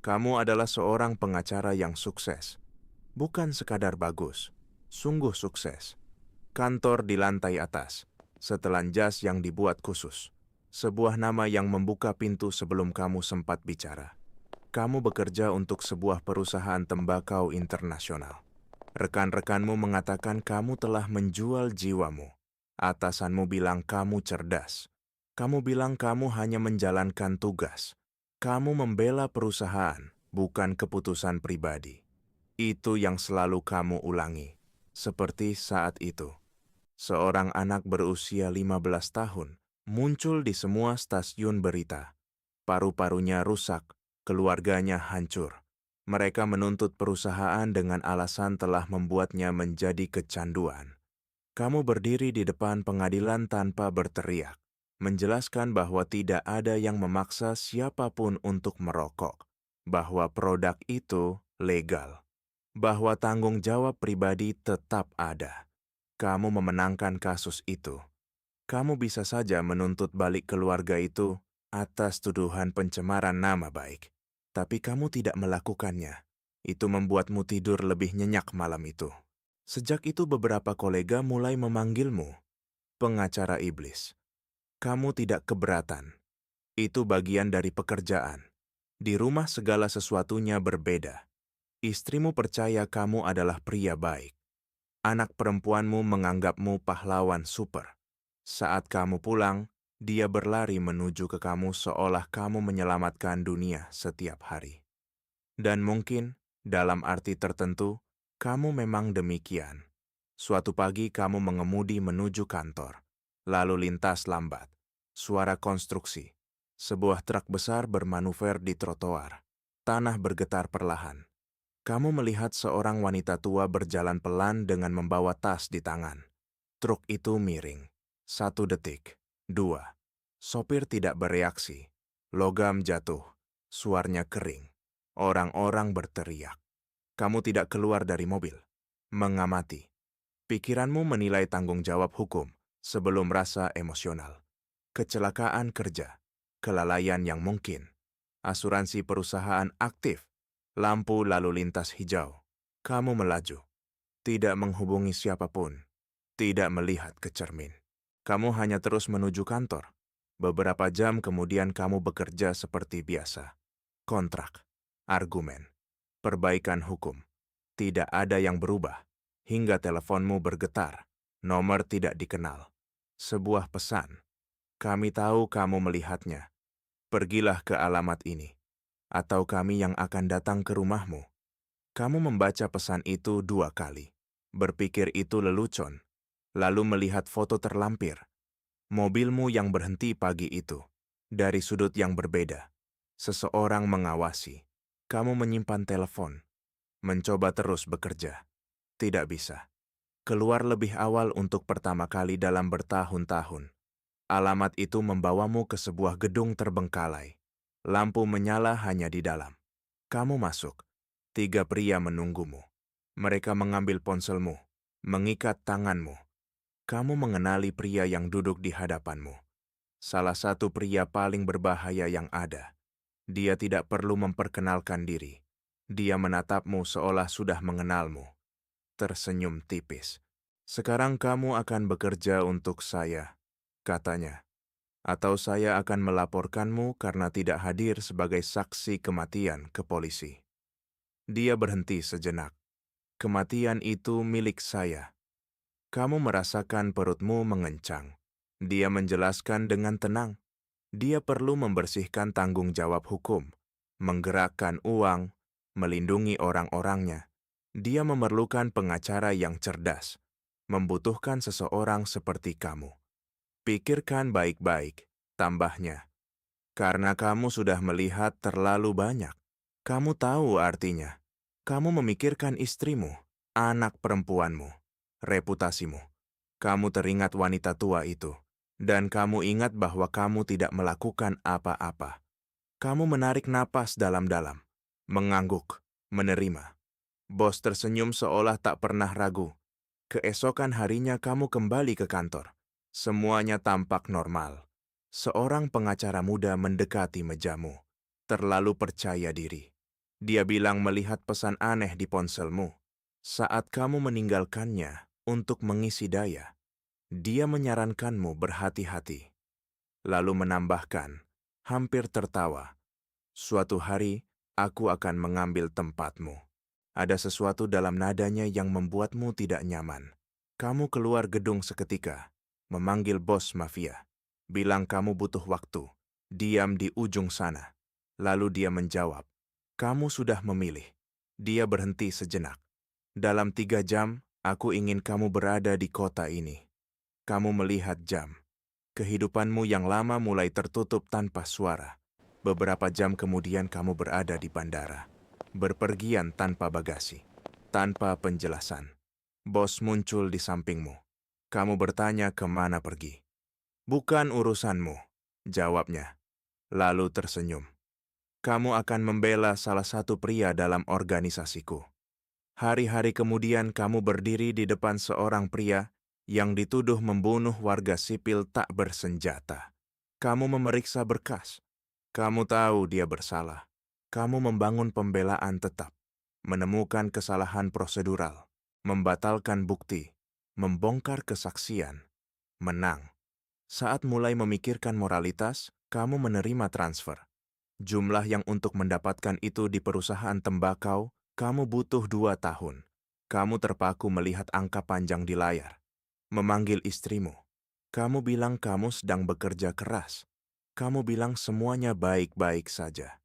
Kamu adalah seorang pengacara yang sukses. Bukan sekadar bagus, sungguh sukses. Kantor di lantai atas, setelan jas yang dibuat khusus. Sebuah nama yang membuka pintu sebelum kamu sempat bicara. Kamu bekerja untuk sebuah perusahaan tembakau internasional. Rekan-rekanmu mengatakan kamu telah menjual jiwamu. Atasanmu bilang kamu cerdas. Kamu bilang kamu hanya menjalankan tugas. Kamu membela perusahaan, bukan keputusan pribadi. Itu yang selalu kamu ulangi. Seperti saat itu, seorang anak berusia 15 tahun muncul di semua stasiun berita. Paru-parunya rusak, keluarganya hancur. Mereka menuntut perusahaan dengan alasan telah membuatnya menjadi kecanduan. Kamu berdiri di depan pengadilan tanpa berteriak, menjelaskan bahwa tidak ada yang memaksa siapapun untuk merokok, bahwa produk itu legal, bahwa tanggung jawab pribadi tetap ada. Kamu memenangkan kasus itu. Kamu bisa saja menuntut balik keluarga itu atas tuduhan pencemaran nama baik. Tapi kamu tidak melakukannya. Itu membuatmu tidur lebih nyenyak malam itu. Sejak itu beberapa kolega mulai memanggilmu pengacara iblis. Kamu tidak keberatan. Itu bagian dari pekerjaan. Di rumah segala sesuatunya berbeda. Istrimu percaya kamu adalah pria baik. Anak perempuanmu menganggapmu pahlawan super. Saat kamu pulang, dia berlari menuju ke kamu seolah kamu menyelamatkan dunia setiap hari. Dan mungkin, dalam arti tertentu, kamu memang demikian. Suatu pagi kamu mengemudi menuju kantor. Lalu lintas lambat. Suara konstruksi. Sebuah truk besar bermanuver di trotoar. Tanah bergetar perlahan. Kamu melihat seorang wanita tua berjalan pelan dengan membawa tas di tangan. Truk itu miring. 1 detik. 2. Sopir tidak bereaksi. Logam jatuh. Suaranya kering. Orang-orang berteriak. Kamu tidak keluar dari mobil. Mengamati. Pikiranmu menilai tanggung jawab hukum sebelum rasa emosional. Kecelakaan kerja. Kelalaian yang mungkin. Asuransi perusahaan aktif. Lampu lalu lintas hijau. Kamu melaju. Tidak menghubungi siapapun. Tidak melihat ke cermin. Kamu hanya terus menuju kantor. Beberapa jam kemudian kamu bekerja seperti biasa. Kontrak. Argumen. Perbaikan hukum. Tidak ada yang berubah. Hingga teleponmu bergetar. Nomor tidak dikenal. Sebuah pesan. Kami tahu kamu melihatnya. Pergilah ke alamat ini. Atau kami yang akan datang ke rumahmu. Kamu membaca pesan itu 2 kali. Berpikir itu lelucon. Lalu melihat foto terlampir. Mobilmu yang berhenti pagi itu. Dari sudut yang berbeda. Seseorang mengawasi. Kamu menyimpan telepon. Mencoba terus bekerja. Tidak bisa. Keluar lebih awal untuk pertama kali dalam bertahun-tahun. Alamat itu membawamu ke sebuah gedung terbengkalai. Lampu menyala hanya di dalam. Kamu masuk. 3 pria menunggumu. Mereka mengambil ponselmu, mengikat tanganmu. Kamu mengenali pria yang duduk di hadapanmu. Salah satu pria paling berbahaya yang ada. Dia tidak perlu memperkenalkan diri. Dia menatapmu seolah sudah mengenalmu. Tersenyum tipis. Sekarang kamu akan bekerja untuk saya, katanya. Atau saya akan melaporkanmu karena tidak hadir sebagai saksi kematian ke polisi. Dia berhenti sejenak. Kematian itu milik saya. Kamu merasakan perutmu mengencang. Dia menjelaskan dengan tenang. Dia perlu membersihkan tanggung jawab hukum, menggerakkan uang, melindungi orang-orangnya. Dia memerlukan pengacara yang cerdas, membutuhkan seseorang seperti kamu. Pikirkan baik-baik, tambahnya. Karena kamu sudah melihat terlalu banyak. Kamu tahu artinya. Kamu memikirkan istrimu, anak perempuanmu, reputasimu. Kamu teringat wanita tua itu, dan kamu ingat bahwa kamu tidak melakukan apa-apa. Kamu menarik napas dalam-dalam, mengangguk, menerima. Bos tersenyum seolah tak pernah ragu. Keesokan harinya kamu kembali ke kantor. Semuanya tampak normal. Seorang pengacara muda mendekati mejamu, terlalu percaya diri. Dia bilang melihat pesan aneh di ponselmu. Saat kamu meninggalkannya untuk mengisi daya, dia menyarankanmu berhati-hati. Lalu menambahkan, hampir tertawa, "Suatu hari, aku akan mengambil tempatmu." Ada sesuatu dalam nadanya yang membuatmu tidak nyaman. Kamu keluar gedung seketika, memanggil bos mafia. Bilang kamu butuh waktu. Diam di ujung sana. Lalu dia menjawab, "Kamu sudah memilih." Dia berhenti sejenak. "Dalam 3 jam, aku ingin kamu berada di kota ini." Kamu melihat jam. Kehidupanmu yang lama mulai tertutup tanpa suara. Beberapa jam kemudian kamu berada di bandara. Berpergian tanpa bagasi. Tanpa penjelasan. Bos muncul di sampingmu. Kamu bertanya kemana pergi. "Bukan urusanmu," jawabnya. Lalu tersenyum. "Kamu akan membela salah satu pria dalam organisasiku." Hari-hari kemudian kamu berdiri di depan seorang pria yang dituduh membunuh warga sipil tak bersenjata. Kamu memeriksa berkas. Kamu tahu dia bersalah. Kamu membangun pembelaan tetap, menemukan kesalahan prosedural, membatalkan bukti, membongkar kesaksian, menang. Saat mulai memikirkan moralitas, kamu menerima transfer. Jumlah yang untuk mendapatkan itu di perusahaan tembakau, kamu butuh 2 tahun. Kamu terpaku melihat angka panjang di layar. Memanggil istrimu. Kamu bilang kamu sedang bekerja keras. Kamu bilang semuanya baik-baik saja.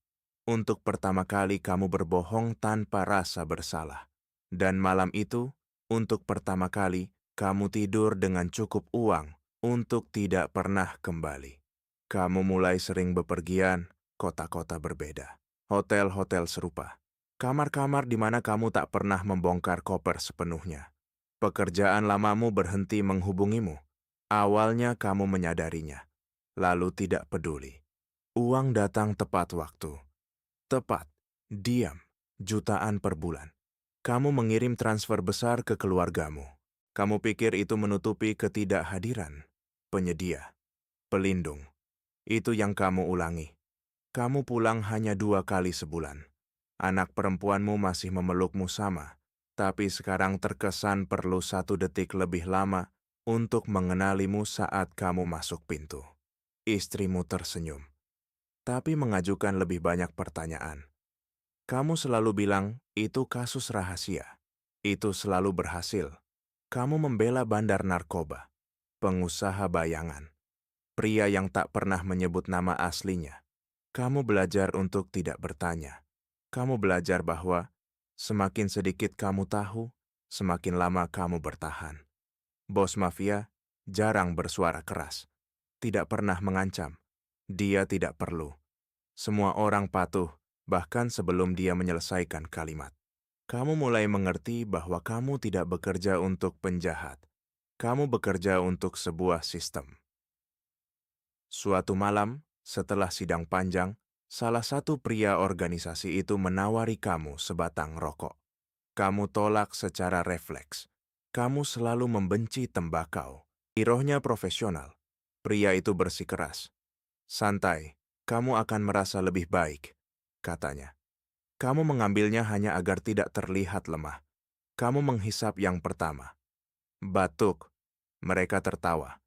Untuk pertama kali kamu berbohong tanpa rasa bersalah. Dan malam itu, untuk pertama kali, kamu tidur dengan cukup uang untuk tidak pernah kembali. Kamu mulai sering bepergian, kota-kota berbeda, hotel-hotel serupa, kamar-kamar di mana kamu tak pernah membongkar koper sepenuhnya. Pekerjaan lamamu berhenti menghubungimu. Awalnya kamu menyadarinya, lalu tidak peduli. Uang datang tepat waktu. Tepat, diam, jutaan per bulan. Kamu mengirim transfer besar ke keluargamu. Kamu pikir itu menutupi ketidakhadiran. Penyedia, pelindung. Itu yang kamu ulangi. Kamu pulang hanya 2 kali sebulan. Anak perempuanmu masih memelukmu sama, tapi sekarang terkesan perlu 1 detik lebih lama untuk mengenalimu saat kamu masuk pintu. Istrimu tersenyum, tapi mengajukan lebih banyak pertanyaan. Kamu selalu bilang, itu kasus rahasia. Itu selalu berhasil. Kamu membela bandar narkoba, pengusaha bayangan, pria yang tak pernah menyebut nama aslinya. Kamu belajar untuk tidak bertanya. Kamu belajar bahwa semakin sedikit kamu tahu, semakin lama kamu bertahan. Bos mafia jarang bersuara keras, tidak pernah mengancam. Dia tidak perlu. Semua orang patuh, bahkan sebelum dia menyelesaikan kalimat. Kamu mulai mengerti bahwa kamu tidak bekerja untuk penjahat. Kamu bekerja untuk sebuah sistem. Suatu malam, setelah sidang panjang, salah satu pria organisasi itu menawari kamu sebatang rokok. Kamu tolak secara refleks. Kamu selalu membenci tembakau. Irohnya profesional. Pria itu bersikeras. "Santai, kamu akan merasa lebih baik," katanya. Kamu mengambilnya hanya agar tidak terlihat lemah. Kamu menghisap yang pertama. Batuk. Mereka tertawa.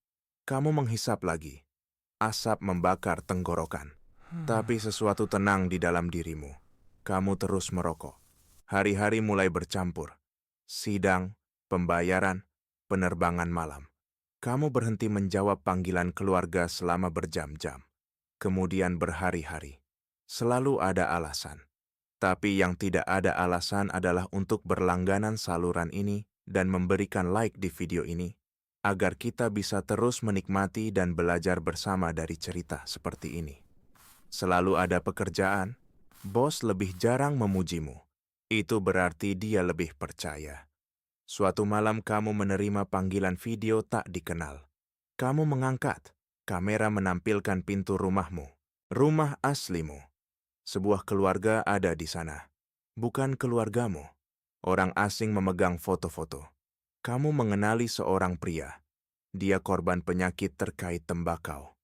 Kamu menghisap lagi. Asap membakar tenggorokan. Tapi sesuatu tenang di dalam dirimu. Kamu terus merokok. Hari-hari mulai bercampur. Sidang, pembayaran, penerbangan malam. Kamu berhenti menjawab panggilan keluarga selama berjam-jam. Kemudian berhari-hari. Selalu ada alasan. Tapi yang tidak ada alasan adalah untuk berlangganan saluran ini dan memberikan like di video ini, agar kita bisa terus menikmati dan belajar bersama dari cerita seperti ini. Selalu ada pekerjaan, bos lebih jarang memujimu. Itu berarti dia lebih percaya. Suatu malam kamu menerima panggilan video tak dikenal. Kamu mengangkat, kamera menampilkan pintu rumahmu, rumah aslimu. Sebuah keluarga ada di sana. Bukan keluargamu. Orang asing memegang foto-foto. Kamu mengenali seorang pria. Dia korban penyakit terkait tembakau.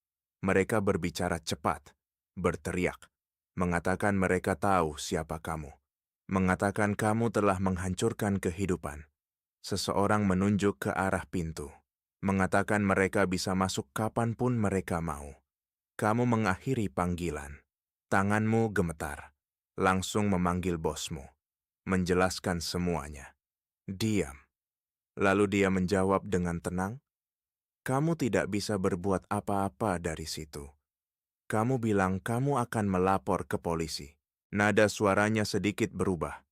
Mereka berbicara cepat, berteriak, mengatakan mereka tahu siapa kamu. mengatakan kamu telah menghancurkan kehidupan. Seseorang menunjuk ke arah pintu, mengatakan mereka bisa masuk kapanpun mereka mau. Kamu mengakhiri panggilan. Tanganmu gemetar, langsung memanggil bosmu, menjelaskan semuanya. Diam. Lalu dia menjawab dengan tenang, kamu tidak bisa berbuat apa-apa dari situ. Kamu bilang kamu akan melapor ke polisi. Nada suaranya sedikit berubah.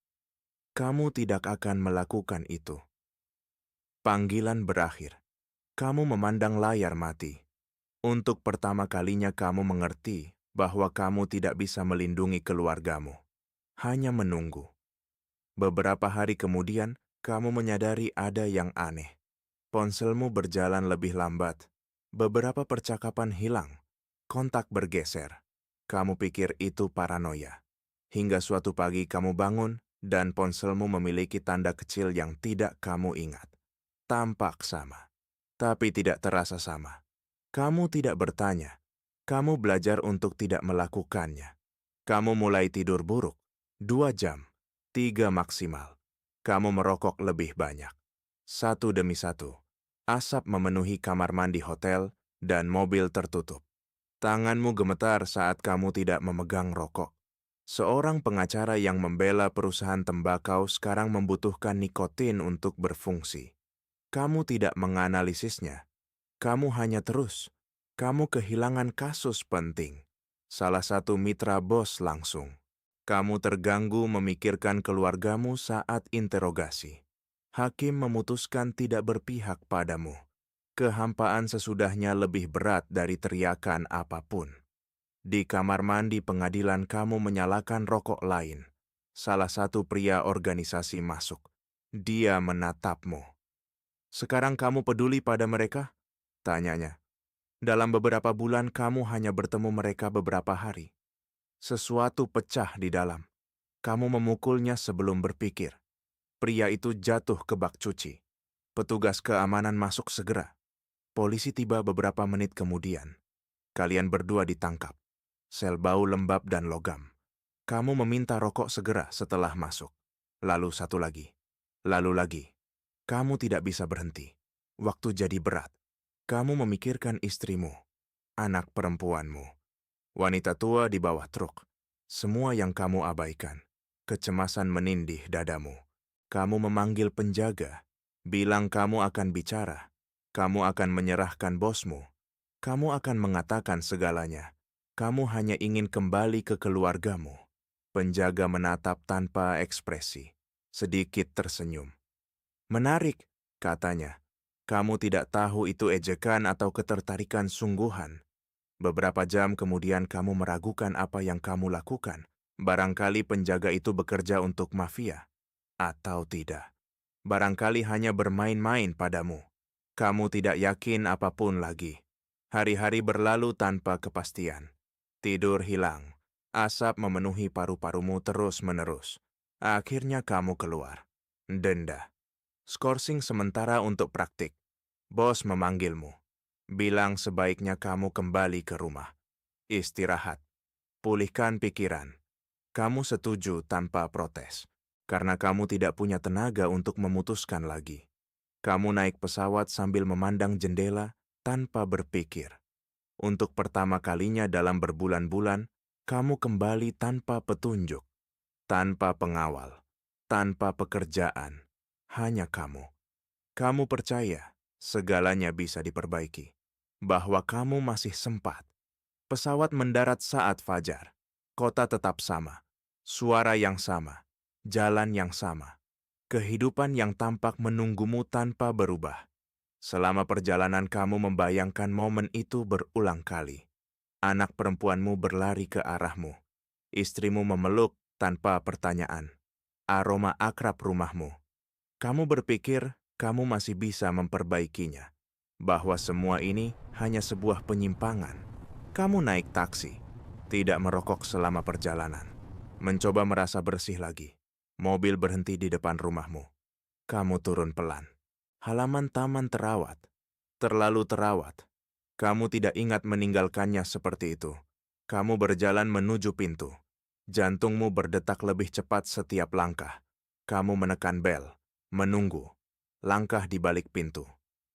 Kamu tidak akan melakukan itu. Panggilan berakhir. Kamu memandang layar mati. Untuk pertama kalinya kamu mengerti bahwa kamu tidak bisa melindungi keluargamu. Hanya menunggu. Beberapa hari kemudian, kamu menyadari ada yang aneh. Ponselmu berjalan lebih lambat. Beberapa percakapan hilang. Kontak bergeser. Kamu pikir itu paranoia. Hingga suatu pagi kamu bangun dan ponselmu memiliki tanda kecil yang tidak kamu ingat. Tampak sama, tapi tidak terasa sama. Kamu tidak bertanya. Kamu belajar untuk tidak melakukannya. Kamu mulai tidur buruk. 2 jam, 3 maksimal. Kamu merokok lebih banyak. Satu demi satu. Asap memenuhi kamar mandi hotel dan mobil tertutup. Tanganmu gemetar saat kamu tidak memegang rokok. Seorang pengacara yang membela perusahaan tembakau sekarang membutuhkan nikotin untuk berfungsi. Kamu tidak menganalisisnya. Kamu hanya terus. Kamu kehilangan kasus penting. Salah satu mitra bos langsung. Kamu terganggu memikirkan keluargamu saat interogasi. Hakim memutuskan tidak berpihak padamu. Kehampaan sesudahnya lebih berat dari teriakan apapun. Di kamar mandi pengadilan kamu menyalakan rokok lain. Salah satu pria organisasi masuk. Dia menatapmu. Sekarang kamu peduli pada mereka? Tanyanya. Dalam beberapa bulan kamu hanya bertemu mereka beberapa hari. Sesuatu pecah di dalam. Kamu memukulnya sebelum berpikir. Pria itu jatuh ke bak cuci. Petugas keamanan masuk segera. Polisi tiba beberapa menit kemudian. Kalian berdua ditangkap. Sel bau lembab dan logam. Kamu meminta rokok segera setelah masuk. Lalu satu lagi. Lalu lagi. Kamu tidak bisa berhenti. Waktu jadi berat. Kamu memikirkan istrimu, anak perempuanmu, wanita tua di bawah truk. Semua yang kamu abaikan. Kecemasan menindih dadamu. Kamu memanggil penjaga, bilang kamu akan bicara. Kamu akan menyerahkan bosmu. Kamu akan mengatakan segalanya. Kamu hanya ingin kembali ke keluargamu. Penjaga menatap tanpa ekspresi, sedikit tersenyum. Menarik, katanya. Kamu tidak tahu itu ejekan atau ketertarikan sungguhan. Beberapa jam kemudian kamu meragukan apa yang kamu lakukan. Barangkali penjaga itu bekerja untuk mafia. Atau tidak. Barangkali hanya bermain-main padamu. Kamu tidak yakin apapun lagi. Hari-hari berlalu tanpa kepastian. Tidur hilang. Asap memenuhi paru-parumu terus-menerus. Akhirnya kamu keluar. Denda. Skorsing sementara untuk praktik. Bos memanggilmu. Bilang sebaiknya kamu kembali ke rumah. Istirahat. Pulihkan pikiran. Kamu setuju tanpa protes. Karena kamu tidak punya tenaga untuk memutuskan lagi. Kamu naik pesawat sambil memandang jendela tanpa berpikir. Untuk pertama kalinya dalam berbulan-bulan, kamu kembali tanpa petunjuk, tanpa pengawal, tanpa pekerjaan. Hanya kamu. Kamu percaya segalanya bisa diperbaiki, bahwa kamu masih sempat. Pesawat mendarat saat fajar. Kota tetap sama, suara yang sama, jalan yang sama, kehidupan yang tampak menunggumu tanpa berubah. Selama perjalanan kamu membayangkan momen itu berulang kali. Anak perempuanmu berlari ke arahmu. Istrimu memeluk tanpa pertanyaan. Aroma akrab rumahmu. Kamu berpikir kamu masih bisa memperbaikinya, bahwa semua ini hanya sebuah penyimpangan. Kamu naik taksi, tidak merokok selama perjalanan, mencoba merasa bersih lagi. Mobil berhenti di depan rumahmu. Kamu turun pelan. Halaman taman terawat, terlalu terawat. Kamu tidak ingat meninggalkannya seperti itu. Kamu berjalan menuju pintu. Jantungmu berdetak lebih cepat setiap langkah. Kamu menekan bel, menunggu. Langkah di balik pintu.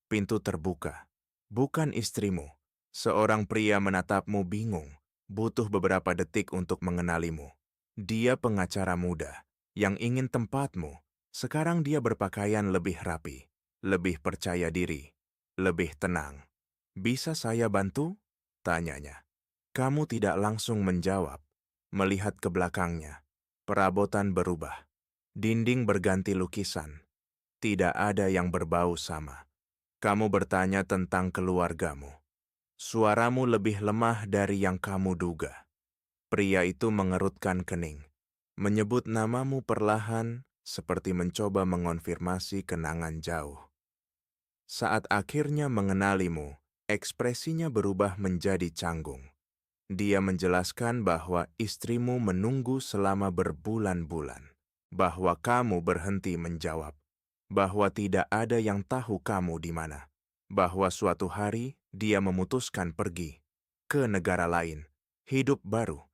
Pintu terbuka. Bukan istrimu. Seorang pria menatapmu bingung, butuh beberapa detik untuk mengenalimu. Dia pengacara muda, yang ingin tempatmu. Sekarang dia berpakaian lebih rapi, lebih percaya diri, lebih tenang. "Bisa saya bantu?" tanyanya. Kamu tidak langsung menjawab. Melihat ke belakangnya, perabotan berubah. Dinding berganti lukisan. Tidak ada yang berbau sama. Kamu bertanya tentang keluargamu. Suaramu lebih lemah dari yang kamu duga. Pria itu mengerutkan kening, menyebut namamu perlahan seperti mencoba mengonfirmasi kenangan jauh. Saat akhirnya mengenalimu, ekspresinya berubah menjadi canggung. Dia menjelaskan bahwa istrimu menunggu selama berbulan-bulan, bahwa kamu berhenti menjawab, bahwa tidak ada yang tahu kamu di mana, bahwa suatu hari dia memutuskan pergi ke negara lain, hidup baru.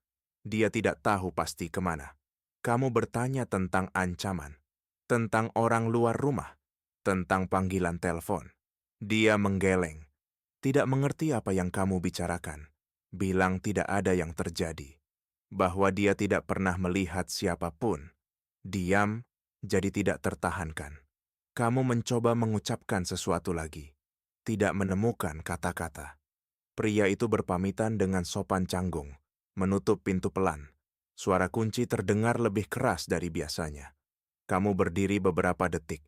Dia tidak tahu pasti kemana. Kamu bertanya tentang ancaman, tentang orang luar rumah, tentang panggilan telepon. Dia menggeleng, tidak mengerti apa yang kamu bicarakan. Bilang tidak ada yang terjadi, bahwa dia tidak pernah melihat siapapun. Diam, jadi tidak tertahankan. Kamu mencoba mengucapkan sesuatu lagi, tidak menemukan kata-kata. Pria itu berpamitan dengan sopan canggung, menutup pintu pelan. Suara kunci terdengar lebih keras dari biasanya. Kamu berdiri beberapa detik,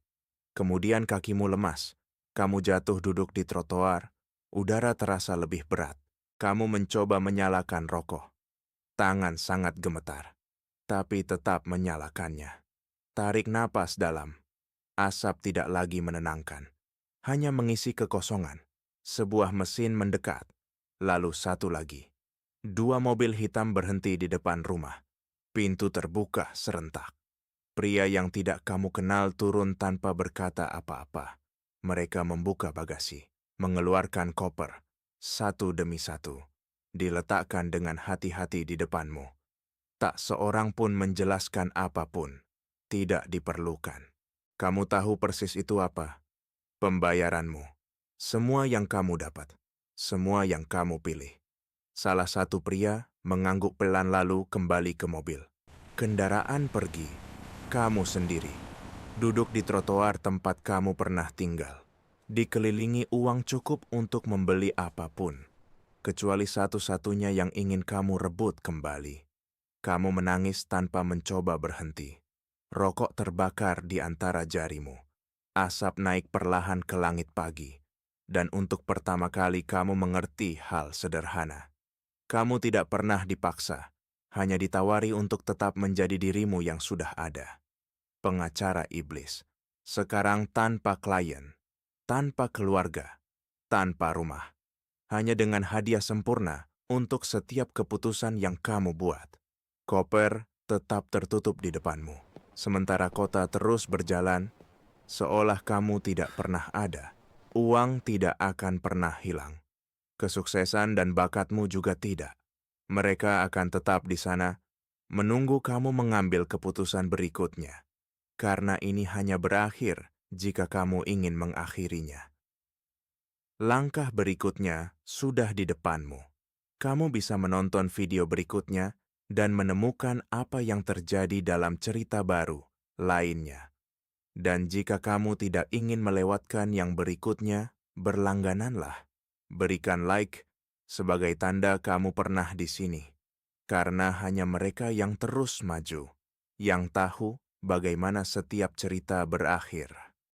kemudian kakimu lemas. Kamu jatuh duduk di trotoar, udara terasa lebih berat. Kamu mencoba menyalakan rokok. Tangan sangat gemetar, tapi tetap menyalakannya. Tarik napas dalam. Asap tidak lagi menenangkan, hanya mengisi kekosongan. Sebuah mesin mendekat, lalu satu lagi. Dua mobil hitam berhenti di depan rumah. Pintu terbuka serentak. Pria yang tidak kamu kenal turun tanpa berkata apa-apa. Mereka membuka bagasi, mengeluarkan koper, satu demi satu, diletakkan dengan hati-hati di depanmu. Tak seorang pun menjelaskan apapun. Tidak diperlukan. Kamu tahu persis itu apa? Pembayaranmu. Semua yang kamu dapat. Semua yang kamu pilih. Salah satu pria mengangguk pelan lalu kembali ke mobil. Kendaraan pergi. Kamu sendiri. Duduk di trotoar tempat kamu pernah tinggal. Dikelilingi uang cukup untuk membeli apapun. Kecuali satu-satunya yang ingin kamu rebut kembali. Kamu menangis tanpa mencoba berhenti. Rokok terbakar di antara jarimu. Asap naik perlahan ke langit pagi. Dan untuk pertama kali kamu mengerti hal sederhana. Kamu tidak pernah dipaksa, hanya ditawari untuk tetap menjadi dirimu yang sudah ada. Pengacara iblis. Sekarang tanpa klien, tanpa keluarga, tanpa rumah. Hanya dengan hadiah sempurna untuk setiap keputusan yang kamu buat. Koper tetap tertutup di depanmu. Sementara kota terus berjalan, seolah kamu tidak pernah ada. Uang tidak akan pernah hilang. Kesuksesan dan bakatmu juga tidak. Mereka akan tetap di sana, menunggu kamu mengambil keputusan berikutnya. Karena ini hanya berakhir jika kamu ingin mengakhirinya. Langkah berikutnya sudah di depanmu. Kamu bisa menonton video berikutnya dan menemukan apa yang terjadi dalam cerita baru lainnya. Dan jika kamu tidak ingin melewatkan yang berikutnya, berlanggananlah. Berikan like sebagai tanda kamu pernah di sini. Karena hanya mereka yang terus maju, yang tahu bagaimana setiap cerita berakhir.